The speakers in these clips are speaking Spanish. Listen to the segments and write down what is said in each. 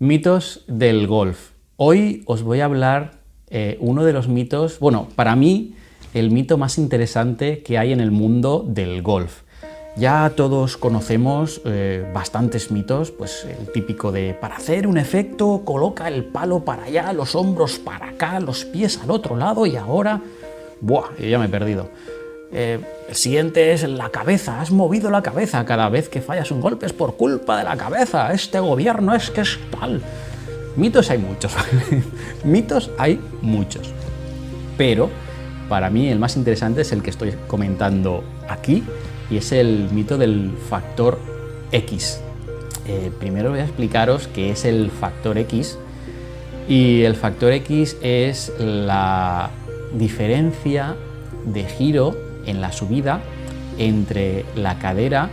Mitos del golf. Hoy os voy a hablar uno de los mitos, bueno, para mí el mito más interesante que hay en el mundo del golf. Ya todos conocemos bastantes mitos, pues el típico de para hacer un efecto coloca el palo para allá, los hombros para acá, los pies al otro lado y ahora... ¡Buah! Yo ya me he perdido. El siguiente es la cabeza, has movido la cabeza, cada vez que fallas un golpe es por culpa de la cabeza, este gobierno es que es tal. Mitos hay muchos, mitos hay muchos, pero para mí el más interesante es el que estoy comentando aquí y es el mito del factor X. Primero voy a explicaros qué es el factor X, y el factor X es la diferencia de giro en la subida entre la cadera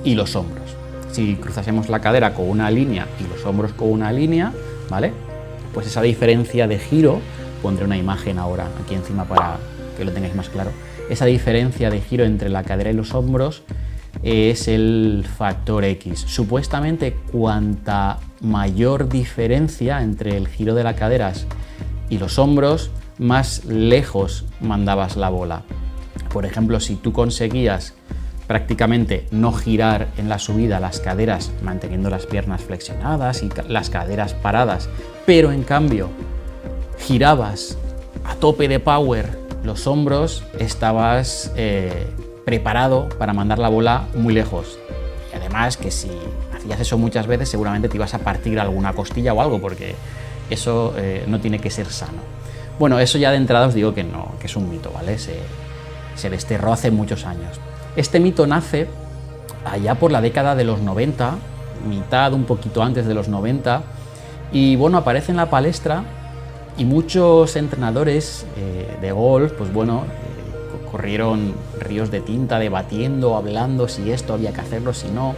y los hombros. Si cruzásemos la cadera con una línea y los hombros con una línea, ¿vale? Pues esa diferencia de giro, pondré una imagen ahora aquí encima para que lo tengáis más claro, esa diferencia de giro entre la cadera y los hombros es el factor X. Supuestamente, cuanta mayor diferencia entre el giro de las caderas y los hombros, más lejos mandabas la bola. Por ejemplo, si tú conseguías prácticamente no girar en la subida las caderas manteniendo las piernas flexionadas y las caderas paradas, pero en cambio girabas a tope de power los hombros, estabas preparado para mandar la bola muy lejos. Y además que si hacías eso muchas veces seguramente te ibas a partir alguna costilla o algo, porque eso no tiene que ser sano. Bueno, eso ya de entrada os digo que no, que es un mito, ¿vale? Se desterró hace muchos años. Este mito nace allá por la década de los 90, mitad, un poquito antes de los 90, y bueno, aparece en la palestra y muchos entrenadores de golf, pues bueno, corrieron ríos de tinta debatiendo, hablando si esto había que hacerlo, si no.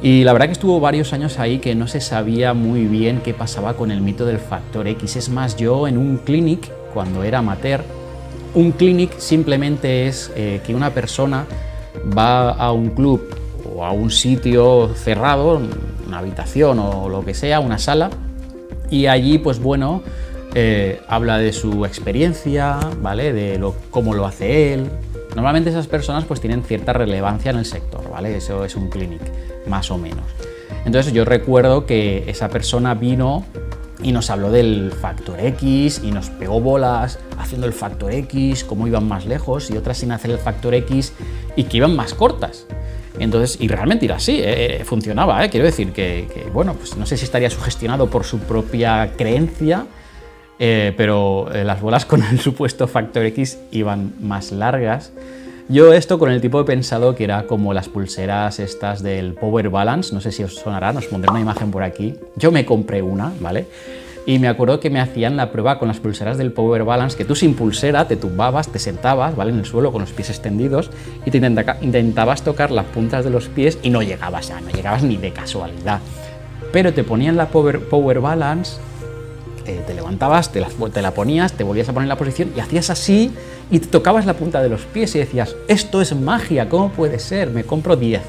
Y la verdad que estuvo varios años ahí que no se sabía muy bien qué pasaba con el mito del factor X. Es más, yo en un clinic, cuando era amateur, un clinic simplemente es que una persona va a un club o a un sitio cerrado, una habitación o lo que sea, una sala, y allí pues bueno, habla de su experiencia, ¿vale? De cómo lo hace él. Normalmente esas personas pues tienen cierta relevancia en el sector, ¿vale? Eso es un clinic, más o menos. Entonces yo recuerdo que esa persona vino y nos habló del factor X y nos pegó bolas haciendo el factor X, cómo iban más lejos, y otras sin hacer el factor X y que iban más cortas. Entonces, y realmente era así, funcionaba, quiero decir que, bueno, pues no sé si estaría sugestionado por su propia creencia, pero las bolas con el supuesto factor X iban más largas. Yo esto con el tipo he pensado que era como las pulseras estas del Power Balance, no sé si os sonarán, os pondré una imagen por aquí. Yo me compré una, ¿vale? Y me acuerdo que me hacían la prueba con las pulseras del Power Balance, que tú sin pulsera te tumbabas, te sentabas, ¿vale? En el suelo con los pies extendidos y te intentabas tocar las puntas de los pies y no llegabas, no llegabas ni de casualidad. Pero te ponían la Power Balance, te levantabas, te la ponías, te volvías a poner en la posición y hacías así y te tocabas la punta de los pies y decías, esto es magia, ¿cómo puede ser? Me compro 10.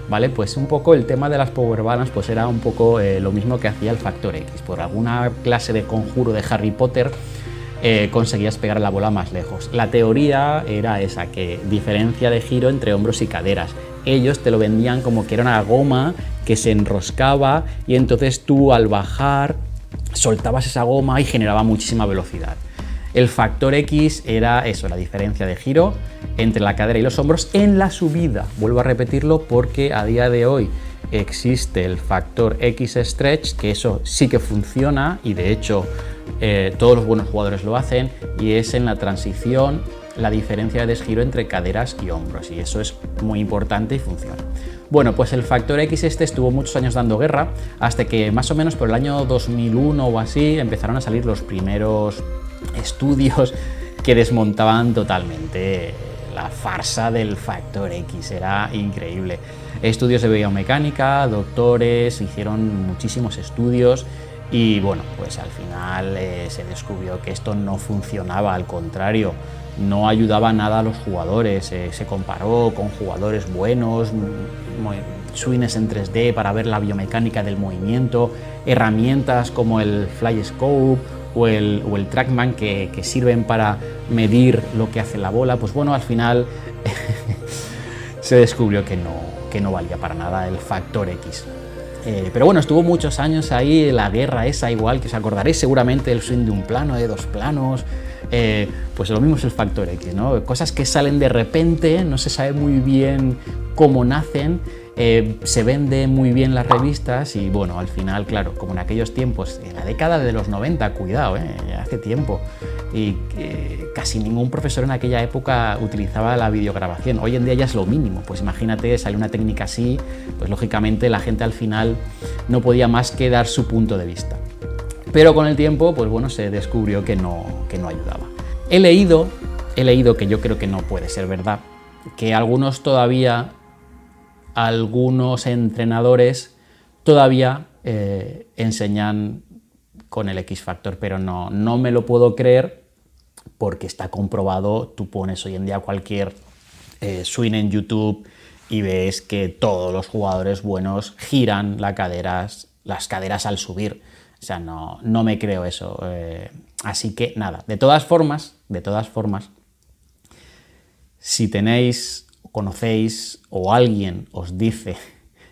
¿Vale? Pues un poco el tema de las Power Balance pues era un poco lo mismo que hacía el factor X. Por alguna clase de conjuro de Harry Potter conseguías pegar la bola más lejos. La teoría era esa, que diferencia de giro entre hombros y caderas. Ellos te lo vendían como que era una goma que se enroscaba y entonces tú al bajar soltabas esa goma y generaba muchísima velocidad. El factor X era eso, la diferencia de giro entre la cadera y los hombros en la subida. Vuelvo a repetirlo porque a día de hoy existe el factor X Stretch, que eso sí que funciona y de hecho todos los buenos jugadores lo hacen, y es en la transición la diferencia de desgiro entre caderas y hombros, y eso es muy importante y funciona. Bueno, pues el factor X estuvo muchos años dando guerra, hasta que más o menos por el año 2001 o así empezaron a salir los primeros estudios que desmontaban totalmente la farsa del factor X. Era increíble. Estudios de biomecánica, doctores, hicieron muchísimos estudios y bueno, pues al final se descubrió que esto no funcionaba, al contrario, no ayudaba nada a los jugadores. Se comparó con jugadores buenos, swings en 3D para ver la biomecánica del movimiento, herramientas como el Fly Scope o el Trackman que sirven para medir lo que hace la bola. Pues bueno, al final se descubrió que no valía para nada el factor X. Pero bueno, estuvo muchos años ahí la guerra esa, igual que os acordaréis seguramente el swing de un plano, de dos planos. Pues lo mismo es el factor X, ¿no? Cosas que salen de repente, no se sabe muy bien cómo nacen, se vende muy bien las revistas y bueno, al final, claro, como en aquellos tiempos, en la década de los 90, cuidado, hace tiempo, y casi ningún profesor en aquella época utilizaba la videograbación. Hoy en día ya es lo mínimo, pues imagínate, sale una técnica así, pues lógicamente la gente al final no podía más que dar su punto de vista. Pero con el tiempo, pues bueno, se descubrió que no ayudaba. He leído que yo creo que no puede ser verdad, que algunos entrenadores todavía enseñan con el X Factor, pero no me lo puedo creer porque está comprobado. Tú pones hoy en día cualquier swing en YouTube y ves que todos los jugadores buenos giran las caderas al subir. O sea, no me creo eso. Así que nada, de todas formas, si tenéis, conocéis o alguien os dice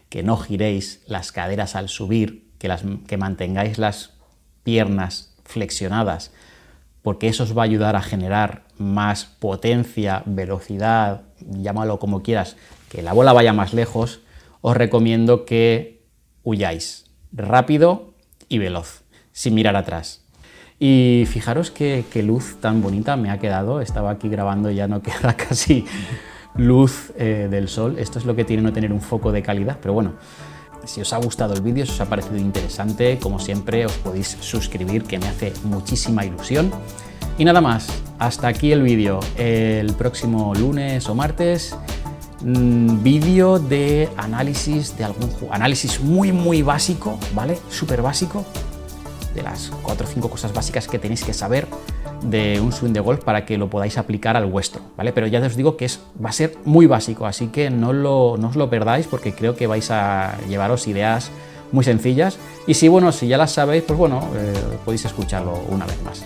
que no giréis las caderas al subir, que mantengáis las piernas flexionadas, porque eso os va a ayudar a generar más potencia, velocidad, llámalo como quieras, que la bola vaya más lejos, os recomiendo que huyáis rápido y veloz, sin mirar atrás. Y fijaros qué luz tan bonita me ha quedado. Estaba aquí grabando y ya no queda casi luz del sol. Esto es lo que tiene no tener un foco de calidad, pero bueno, si os ha gustado el vídeo, si os ha parecido interesante, como siempre os podéis suscribir, que me hace muchísima ilusión. Y nada más, hasta aquí el vídeo. El próximo lunes o martes, vídeo de análisis de algún juego, análisis muy básico, ¿vale? Súper básico, de las 4 o 5 cosas básicas que tenéis que saber de un swing de golf para que lo podáis aplicar al vuestro, ¿vale? Pero ya os digo que va a ser muy básico, así que no os lo perdáis porque creo que vais a llevaros ideas muy sencillas y si ya las sabéis, pues bueno, podéis escucharlo una vez más.